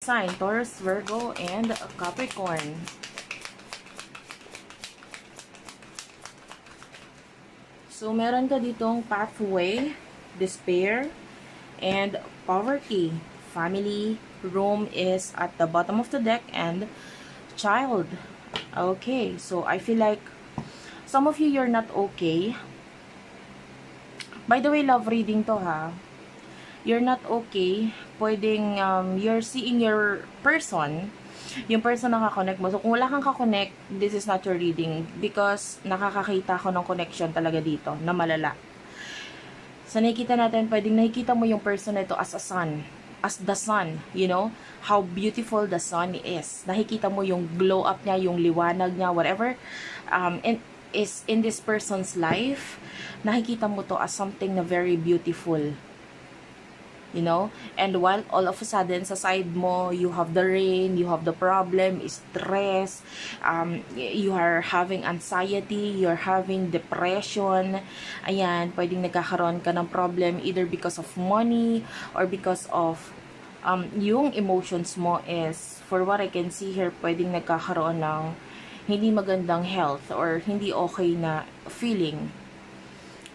sign, Taurus, Virgo, and Capricorn. So, meron ka ditong pathway, despair, and poverty. Family, room is at the bottom of the deck, and child. Okay, so I feel like some of you, you're not okay. By the way, love reading to ha. You're not okay. Pwedeng you're seeing your person, yung person na kakonect mo. So, kung wala kang kakonect, this is not your reading because nakakakita ko ng connection talaga dito na malala. So, nakikita natin, pwedeng nakikita mo yung person na ito as a sun. As the sun, you know, how beautiful the sun is. Nakikita mo yung glow up niya, yung liwanag niya, whatever is in this person's life. Nakikita mo to as something na very beautiful. You know, and while all of a sudden sa side mo, you have the rain, you have the problem, stress, you are having anxiety, you're having depression. Ayan, pwedeng nagkakaroon ka ng problem either because of money or because of yung emotions mo is, for what I can see here, pwedeng nagkakaroon ng hindi magandang health or hindi okay na feeling.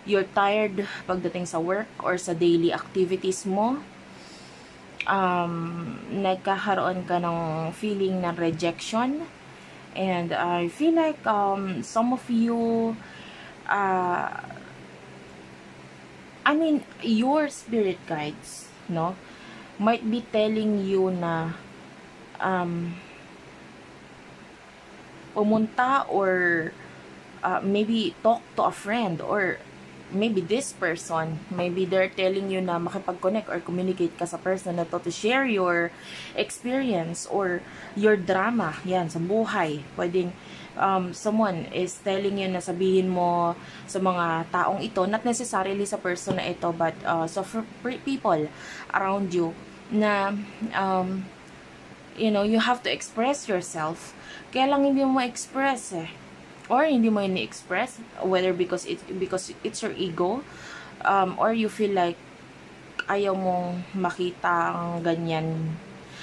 You're tired pagdating sa work or sa daily activities mo. Nagkakaroon ka ng feeling ng rejection. And I feel like some of you, I mean, your spirit guides, no, might be telling you na pumunta or maybe talk to a friend, or maybe this person, maybe they're telling you na makipag-connect or communicate ka sa person na to share your experience or your drama, yan, sa buhay. Pwedeng someone is telling you na sabihin mo sa mga taong ito, not necessarily sa person na ito, but sa people around you, na you know, you have to express yourself. Kaya lang hindi mo ma-express eh. Or hindi mo ini-express, whether because it's your ego, or you feel like ayaw mong makita ang ganyan,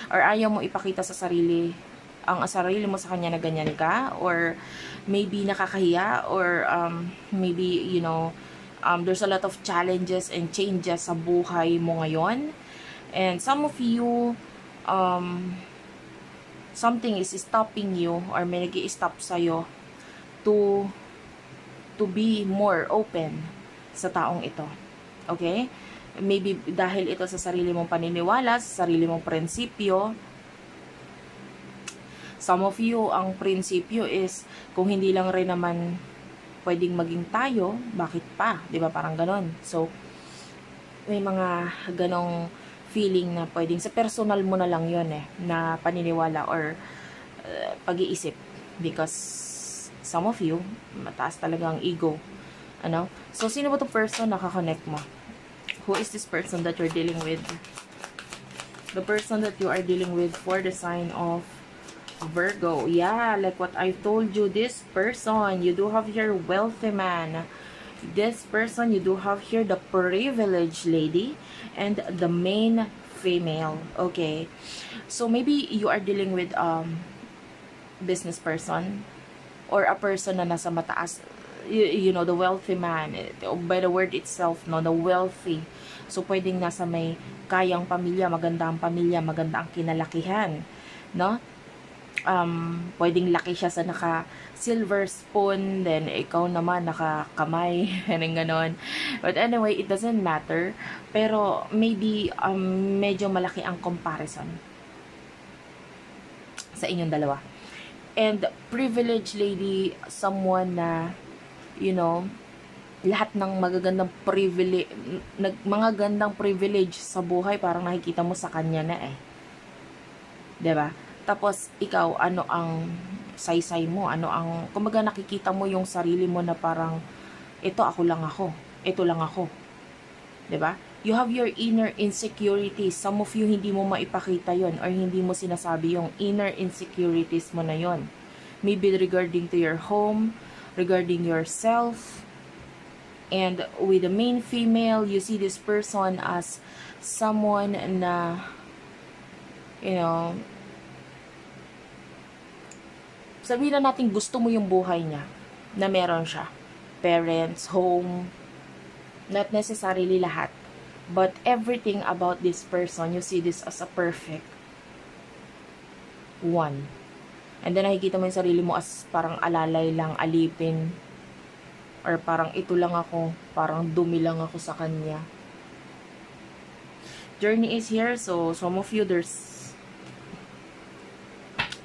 or ayaw mo ipakita sa sarili mo sa kanya na ganyan ka, or maybe nakakahiya, or maybe, you know, there's a lot of challenges and changes sa buhay mo ngayon, and some of you, something is stopping you, or may nag-i-stop sa'yo to be more open sa taong ito. Okay? Maybe dahil ito sa sarili mong paniniwala, sa sarili mong prinsipyo. Some of you, ang prinsipyo is, kung hindi lang rin naman pwedeng maging tayo, bakit pa? 'Di ba? Parang ganon. So, may mga ganong feeling na pwedeng sa personal mo na lang yon eh, na paniniwala or pag-iisip. Because some of you, mataas talaga ang ego. Ano? So, sino ba itong person na nakakonect mo? Who is this person that you're dealing with? The person that you are dealing with for the sign of Virgo. Yeah, like what I told you, this person, you do have here wealthy man. This person, you do have here the privileged lady and the main female. Okay. So, maybe you are dealing with business person, or a person na nasa mataas, you know, the wealthy man, by the word itself, no, the wealthy. So, pwedeng nasa may kayang pamilya, maganda ang kinalakihan, no? Pwedeng laki siya sa naka-silver spoon, then ikaw naman naka-kamay, and ganon. But anyway, it doesn't matter. Pero, maybe, medyo malaki ang comparison sa inyong dalawa. And privileged lady, someone na, you know, lahat ng mga gandang privilege sa buhay, parang nakikita mo sa kanya na eh. 'Di ba? Tapos, ikaw, ano ang saysay mo? Ano ang, kumbaga nakikita mo yung sarili mo na parang, ito lang ako. 'Di ba? You have your inner insecurities. Some of you, hindi mo maipakita yon, or hindi mo sinasabi yung inner insecurities mo na yon. Maybe regarding to your home, regarding yourself. And with the main female, you see this person as someone na You know, sabihin na natin gusto mo yung buhay niya, na meron siya. Parents, home, not necessarily lahat. But everything about this person, you see this as a perfect one. And then nakikita mo yung sarili mo as parang alalay lang, alipin. Or parang ito lang ako, parang dumi lang ako sa kanya. Journey is here, so some of you, there's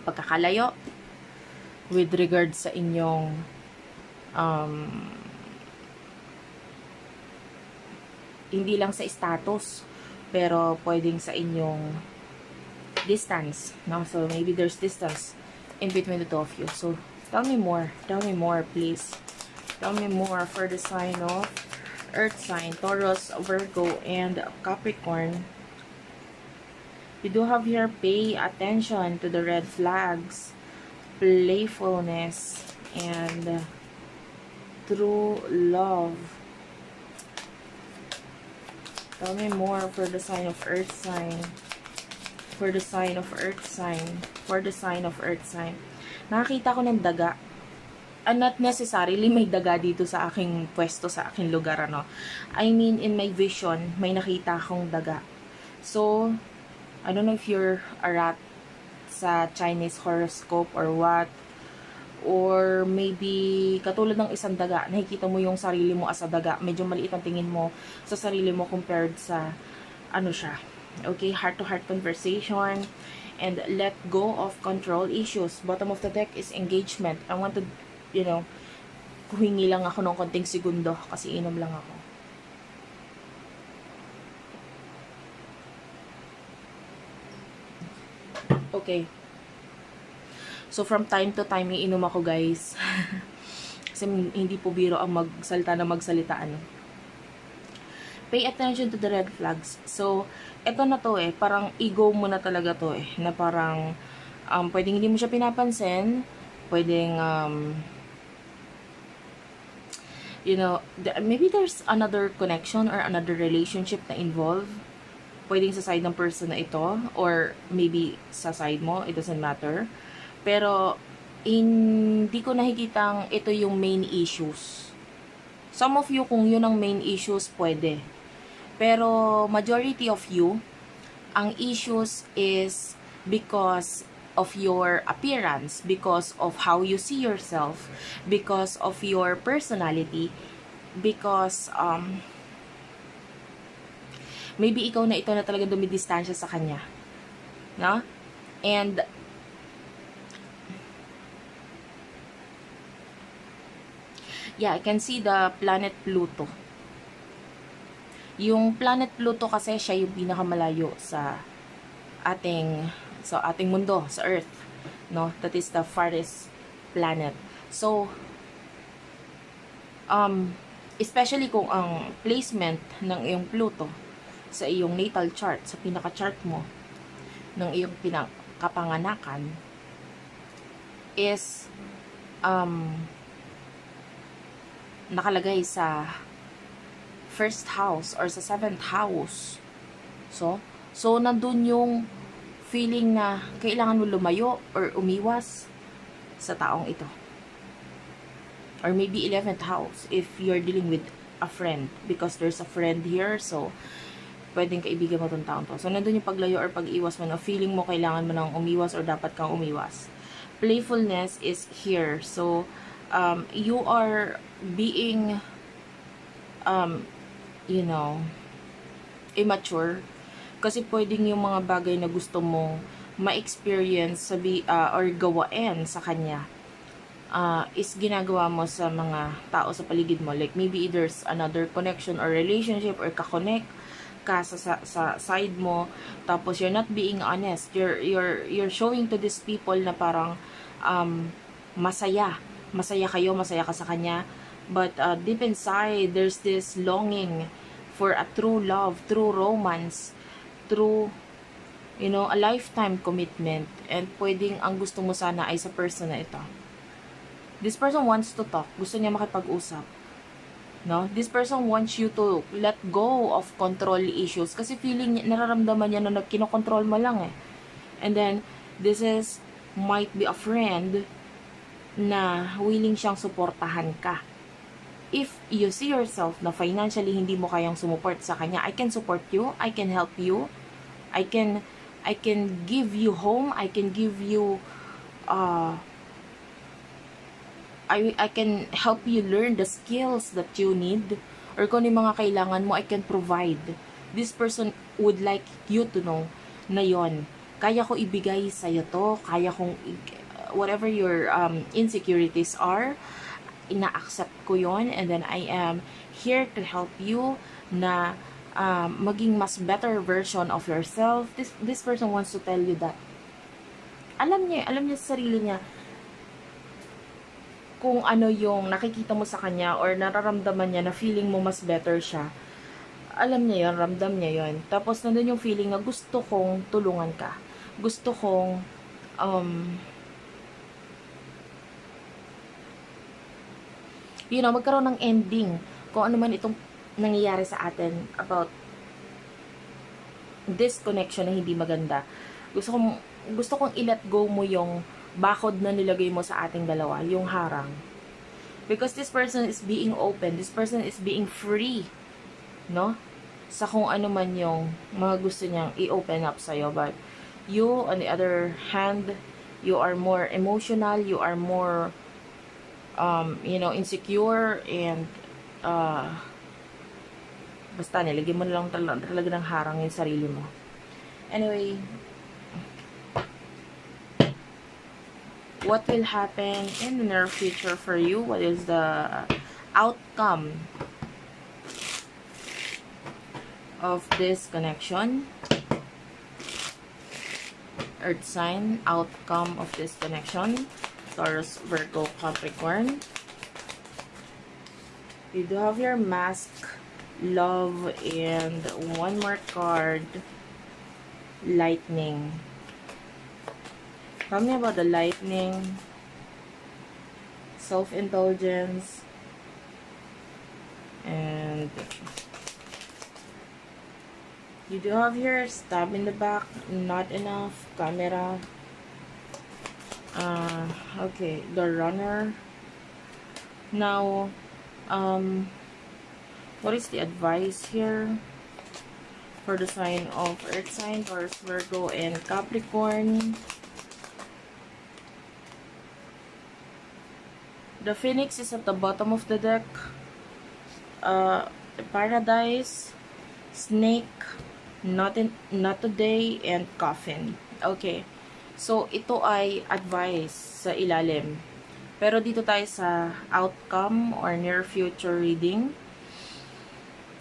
pagkakalayo with regard sa inyong hindi lang sa status, pero pwedeng sa inyong distance, no? So maybe there's distance in between the two of you. So tell me more, please. Tell me more for the sign of Earth sign, Taurus, Virgo, and Capricorn. You do have here, pay attention to the red flags, playfulness, and true love. Tell me more for the sign of Earth sign. For the sign of Earth sign. For the sign of Earth sign. Nakakita ko ng daga. And not necessarily may daga dito sa aking pwesto, sa aking lugar, ano. I mean, in my vision, may nakita akong daga. So, I don't know if you're a rat sa Chinese horoscope or what. Or maybe, katulad ng isang daga, nakikita mo yung sarili mo as a daga. Medyo maliit ang tingin mo sa sarili mo compared sa, ano siya. Okay, heart-to-heart conversation. And let go of control issues. Bottom of the deck is engagement. I want to, you know, humingi lang ako ng konting segundo kasi inom lang ako. Okay. So, from time to time, iinom ako, guys. Kasi hindi po biro ang magsalita na magsalita, ano. Pay attention to the red flags. So, eto na to parang ego mo na talaga to na parang, pwedeng hindi mo siya pinapansin, pwedeng, you know, maybe there's another connection or another relationship na involved. Pwedeng sa side ng person na ito, or maybe sa side mo, it doesn't matter. Pero, hindi ko nakikitang ito yung main issues. Some of you, kung yun ang main issues, pwede. Pero, majority of you, ang issues is because of your appearance, because of how you see yourself, because of your personality, because, maybe ikaw na ito na talaga dumidistansya sa kanya. No? And, yeah, I can see the planet Pluto. Yung planet Pluto kasi siya yung pinakamalayo sa ating mundo, sa Earth, no? That is the farthest planet. So, especially kung ang placement ng iyong Pluto sa iyong natal chart, sa pinaka-chart mo ng iyong pinakapanganakan is nakalagay sa first house or sa seventh house. So nandun yung feeling na kailangan mo lumayo or umiwas sa taong ito. Or maybe 11th house if you're dealing with a friend, because there's a friend here, so pwedeng kaibigan mo tong taong to. So nandun yung paglayo or pag-iwas mo na feeling mo kailangan mo nang umiwas or dapat kang umiwas. Playfulness is here. So you are being you know, immature. Kasi pwedeng yung mga bagay na gusto mong ma-experience or gawain sa kanya is ginagawa mo sa mga tao sa paligid mo. Like maybe there's another connection or relationship or ka-connect ka sa side mo, tapos you're not being honest. You're showing to these people na parang masaya kayo, masaya ka sa kanya, but deep inside there's this longing for a true love, true romance, true, you know, a lifetime commitment. And pwedeng ang gusto mo sana ay sa person na ito. This person wants to talk, gusto niya makipag-usap, no? This person wants you to let go of control issues kasi feeling niya, nararamdaman niya na kinokontrol mo lang And then, this is, might be a friend na willing siyang suportahan ka. If you see yourself na financially hindi mo kayang sumuport sa kanya, I can support you, I can help you, I can give you home, I can give you I can help you learn the skills that you need, or kung ano yung mga kailangan mo, I can provide. This person would like you to know na yon, kaya ko ibigay sa'yo to, kaya kong whatever your insecurities are, ina-accept ko yon, and then I am here to help you na maging mas better version of yourself. This person wants to tell you that. Alam niya sa sarili niya kung ano yung nakikita mo sa kanya or nararamdaman niya na feeling mo mas better siya. Alam niya yun, ramdam niya yun. Tapos nandun yung feeling na gusto kong tulungan ka. Gusto kong magkaroon ng ending kung ano man itong nangyayari sa atin about this connection na hindi maganda. Gusto kong i-let go mo yung bakod na nilagay mo sa ating dalawa, yung harang. Because this person is being open, this person is being free, no? Sa kung ano man yung mga gusto niyang i-open up sa'yo. But you, on the other hand, you are more emotional, you are more, insecure, and, basta nilagay mo na lang talaga ng harang yung sarili mo. Anyway, what will happen in the near future for you? What is the outcome of this connection? Earth sign, outcome of this connection. Taurus, Virgo, Capricorn. You do have your mask, love, and one more card, lightning. Tell me about the lightning, self-indulgence, and you do have your stab in the back, not enough, camera. Okay, the runner. Now, what is the advice here for the sign of Earth sign, Taurus, Virgo, and Capricorn? The Phoenix is at the bottom of the deck. Paradise, Snake, not today, and Coffin. Okay. So, ito ay advice sa ilalim. Pero dito tayo sa outcome or near future reading.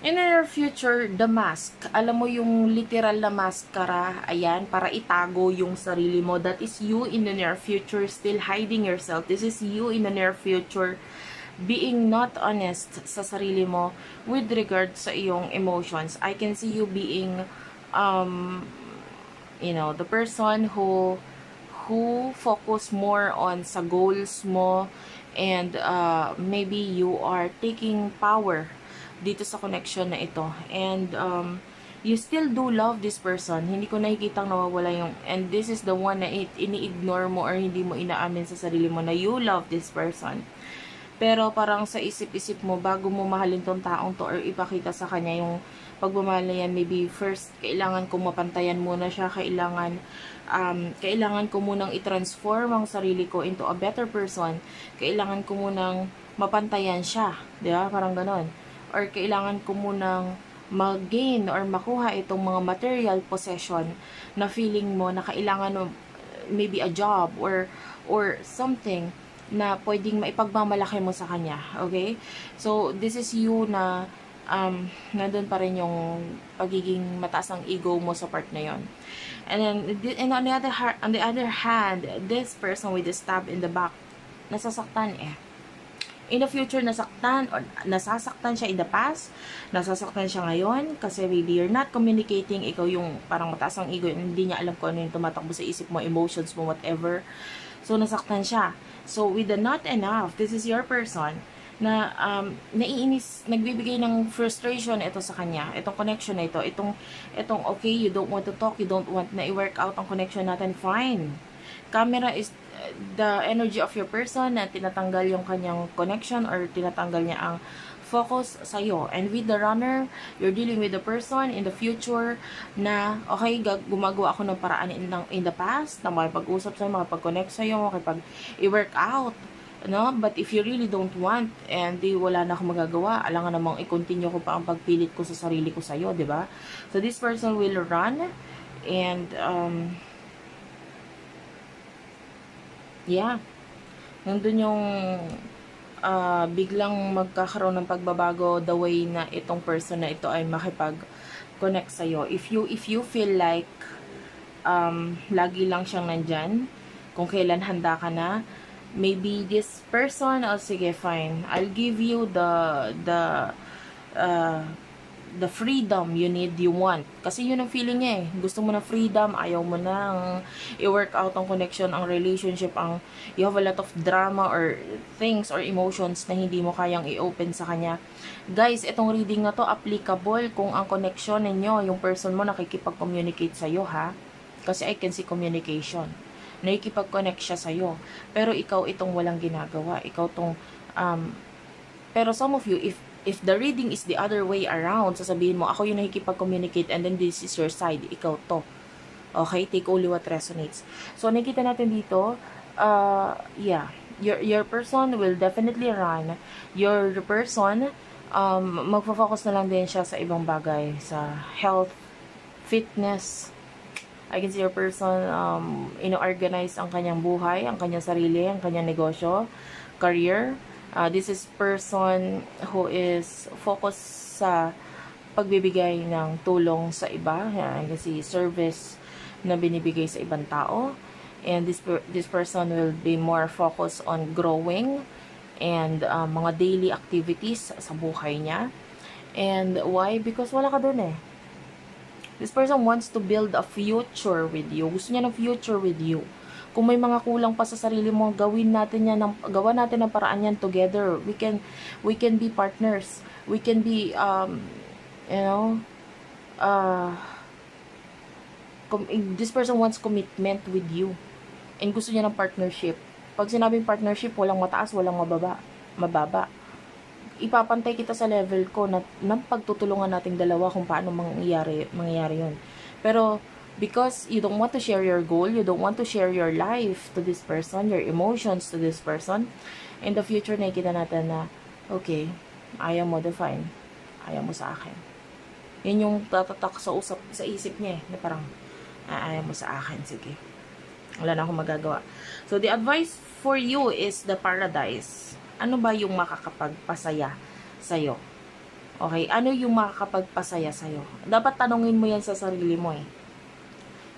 In the near future, the mask. Alam mo yung literal na maskara, ayan, para itago yung sarili mo. That is you in the near future, still hiding yourself. This is you in the near future, being not honest sa sarili mo with regard sa iyong emotions. I can see you being, the person who focus more on sa goals mo, and maybe you are taking power dito sa connection na ito, and you still do love this person. Hindi ko nakikitang nawawala yung, and this is the one na ini-ignore mo or hindi mo inaamin sa sarili mo na you love this person. Pero parang sa isip-isip mo, bago mo mahalin tong taong to or ipakita sa kanya yung pagmamahal na yan, maybe first, kailangan kong mapantayan muna siya, kailangan ko munang i-transform ang sarili ko into a better person, kailangan ko munang mapantayan siya, di ba? Parang ganon. Or kailangan ko munang mag-gain or makuha itong mga material possession na feeling mo na kailangan mo, maybe a job or something na pwedeng maipagmamalaki mo sa kanya. Okay? So, this is you na nandun pa rin yung pagiging mataas ng ego mo sa part na yon. And then, on the other hand, this person with the stab in the back, nasasaktan in the future, nasasaktan siya in the past, nasasaktan siya ngayon, kasi maybe you're not communicating, ikaw yung parang mataas ang ego, hindi niya alam kung ano yung tumatakbo sa isip mo, emotions mo, whatever. So, nasaktan siya. So, with the not enough, this is your person naiinis, nagbibigay ng frustration ito sa kanya, itong connection na ito, itong okay, you don't want to talk, you don't want na i-work out ang connection natin, fine. Camera is the energy of your person na tinatanggal yung kanyang connection or tinatanggal niya ang focus sa'yo. And with the runner, you're dealing with the person in the future na, okay, gumagawa ako ng paraan in the past, na makipag-usap sa'yo, makipag-connect sa'yo, makipag i-work out. No? But if you really don't want, and wala na akong magagawa, alangan namang i-continue ko pa ang pagpilit ko sa sarili ko sa'yo, di ba? So, this person will run, and, yeah, nandun yung biglang magkakaroon ng pagbabago the way na itong person na ito ay makipag-connect sa'yo. If you feel like lagi lang siyang nandyan, kung kailan handa ka na, maybe this person, oh sige, fine, I'll give you the freedom you need, you want. Kasi yun ang feeling niya eh. Gusto mo na freedom, ayaw mo na i-work out ang connection, ang relationship, you have a lot of drama or things or emotions na hindi mo kayang i-open sa kanya. Guys, itong reading na to applicable kung ang connection ninyo, yung person mo nakikipag-communicate sa'yo ha. Kasi I can see communication. Nakikipag-connect siya sa'yo. Pero ikaw itong walang ginagawa. Ikaw tong, pero some of you, if the reading is the other way around, sasabihin mo, ako yung nakikipag-communicate and then this is your side, ikaw to. Okay? Take only what resonates. So, nakita natin dito, yeah, your person will definitely run. Your person, magpo-focus na lang din siya sa ibang bagay, sa health, fitness. I can see your person, ino-organize ang kanyang buhay, ang kanyang sarili, ang kanyang negosyo, career. This is person who is focused sa pagbibigay ng tulong sa iba. Kasi service na binibigay sa ibang tao. And this person will be more focused on growing and mga daily activities sa buhay niya. And why? Because wala ka dun eh. This person wants to build a future with you. Gusto niya ng future with you. Kung may mga kulang pa sa sarili mo, gawa natin ng paraan yan together. We can be partners. We can be, this person wants commitment with you. And gusto niya ng partnership. Pag sinabing partnership, walang mataas, walang mababa. Ipapantay kita sa level ko na pagtutulungan nating dalawa kung paano mangyayari yun. Pero, because you don't want to share your goal, you don't want to share your life to this person, your emotions to this person, in the future, nakikita natin na, okay, ayaw mo, define. Ayaw mo sa akin. Yun yung tatatak sa isip niya na parang, ayaw mo sa akin, sige. Wala na akong magagawa. So, the advice for you is the paradise. Ano ba yung makakapagpasaya sa'yo? Okay? Ano yung makakapagpasaya sa'yo? Dapat tanungin mo yan sa sarili mo eh.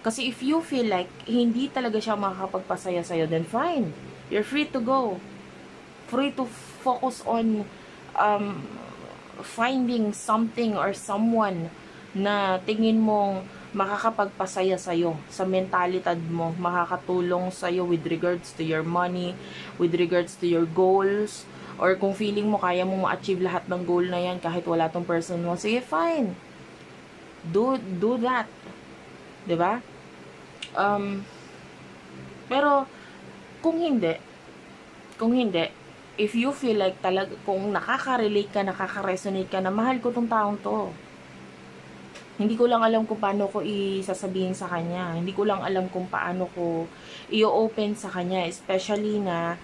Kasi if you feel like hindi talaga siya makakapagpasaya sa'yo, then fine. You're free to go. Free to focus on finding something or someone na tingin mong makakapagpasaya sa'yo, sa mentalidad mo, makakatulong sa'yo with regards to your money, with regards to your goals, or kung feeling mo kaya mo ma-achieve lahat ng goal na yan kahit wala tong person mo, sige, fine. Do that. Diba? Pero, kung hindi, if you feel like kung nakaka-relate ka, nakaka-resonate ka na mahal ko tong taong to, hindi ko lang alam kung paano ko isasabihin sa kanya. Hindi ko lang alam kung paano ko i-open sa kanya. Especially na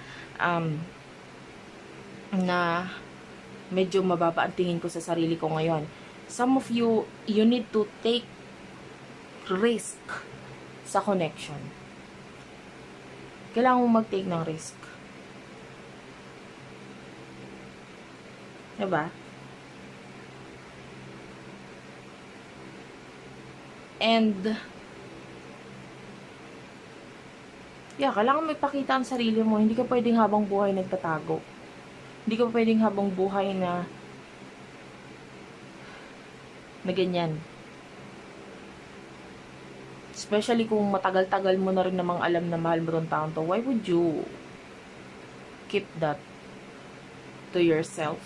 medyo mababa ang tingin ko sa sarili ko ngayon. Some of you need to take risk sa connection. Kailangan mo mag-take ng risk. Diba? And, kailangan may pakita ang sarili mo. Hindi ka pwedeng habang buhay nagtatago. Hindi ka pwedeng habang buhay na ganyan. Especially kung matagal-tagal mo na rin namang alam na mahal mo tong taong to. Why would you keep that? to yourself.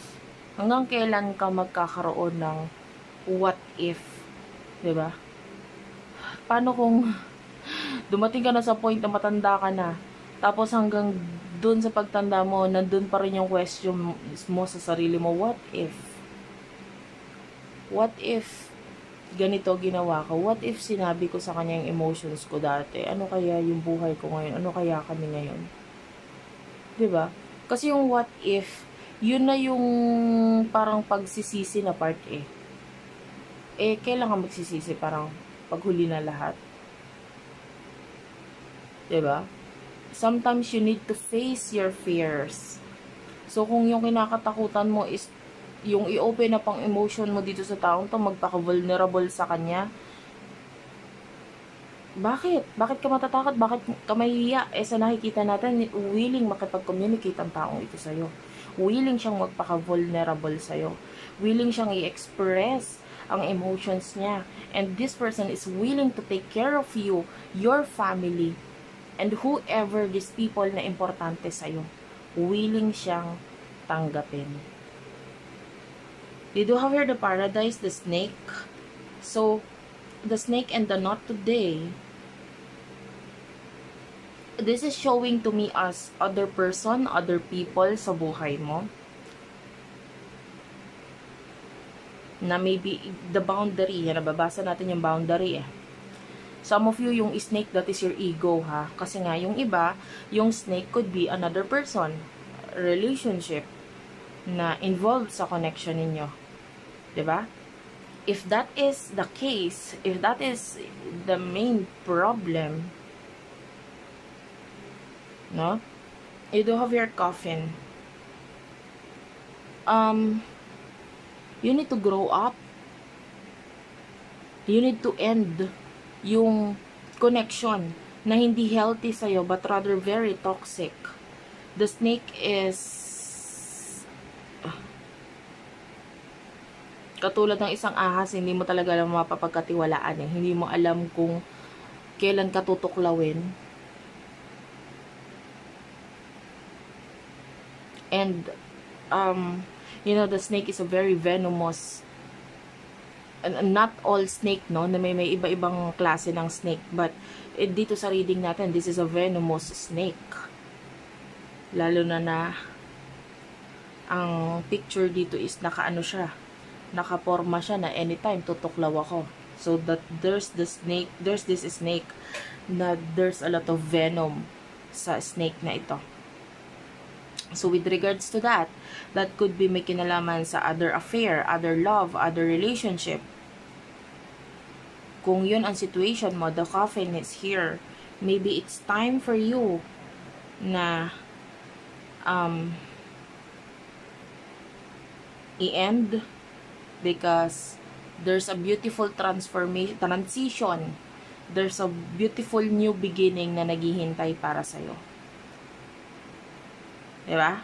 Hanggang kailan ka magkakaroon ng what if? Diba? Paano kung dumating ka na sa point na matanda ka na, tapos hanggang dun sa pagtanda mo, nandun pa rin yung question mo sa sarili mo, what if? What if ganito ginawa ko? What if sinabi ko sa kanya yung emotions ko dati? Ano kaya yung buhay ko ngayon? Ano kaya kami ngayon? Diba? Kasi yung what if, yun na yung parang pagsisisi na part eh. Kailan ka magsisisi? Parang paghuli na lahat. Diba? Sometimes you need to face your fears. So, kung yung kinakatakutan mo is yung i-open na pang emotion mo dito sa taong to, magpaka-vulnerable sa kanya, bakit? Bakit ka matatakot? Bakit ka mahihiya? Sa nakikita natin, willing makipag-communicate ang taong ito sa'yo. Willing siyang magpaka-vulnerable sa'yo. Willing siyang i-express ang emotions niya. And this person is willing to take care of you, your family, and whoever these people na importante sa'yo. Willing siyang tanggapin. Did you have here the paradise, the snake? So, the snake and the knot today, this is showing to me as other person, other people sa buhay mo. Na maybe the boundary, nababasa natin yung boundary eh. Some of you, yung snake, that is your ego ha. Kasi nga, yung iba, yung snake could be another person, relationship, na involved sa connection ninyo. Diba? If that is the case, if that is the main problem, no? You do have your coffin. You need to grow up. You need to end yung connection na hindi healthy sa'yo but rather very toxic. The snake is katulad ng isang ahas, hindi mo talaga alam mapapagkatiwalaan eh. Hindi mo alam kung kailan ka tutuklawin. And, you know, the snake is a very venomous, and not all snake, no? Na may iba-ibang klase ng snake. But, dito sa reading natin, this is a venomous snake. Lalo na ang picture dito is nakaano siya, nakaporma siya na anytime tutuklaw ako. So that there's this snake na there's a lot of venom sa snake na ito. So with regards to that could be may kinalaman sa other affair, other love, other relationship. Kung yun ang situation mo, the coffin is here. Maybe it's time for you na i-end, because there's a beautiful transition. There's a beautiful new beginning na naghihintay para sa'yo. Diba?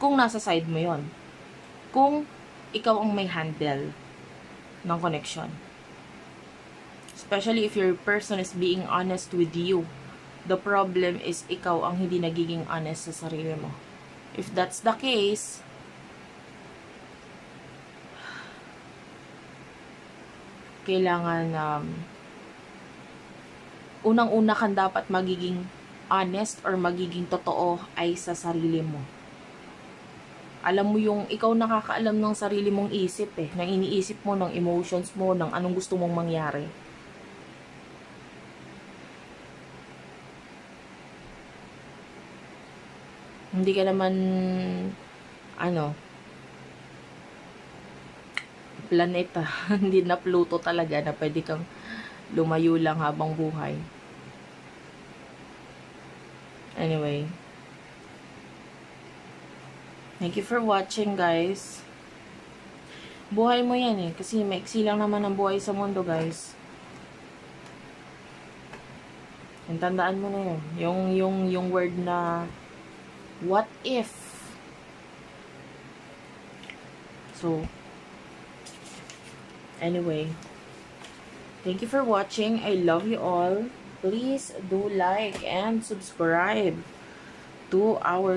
Kung nasa side mo yon, kung ikaw ang may handle ng connection, especially if your person is being honest with you, the problem is ikaw ang hindi nagiging honest sa sarili mo. If that's the case, kailangan unang-una kang dapat magiging honest or magiging totoo ay sa sarili mo. Alam mo yung ikaw nakakaalam ng sarili mong isip eh, ng iniisip mo, ng emotions mo, ng anong gusto mong mangyari. Hindi ka naman planeta, hindi na Pluto talaga na pwede kang lumayo lang habang buhay. Anyway, thank you for watching, guys. Buhay mo yan eh, kasi maiksi lang naman ang buhay sa mundo, guys. And tandaan mo na yun. Yung word na what if. So, anyway, thank you for watching. I love you all. Please do like and subscribe to our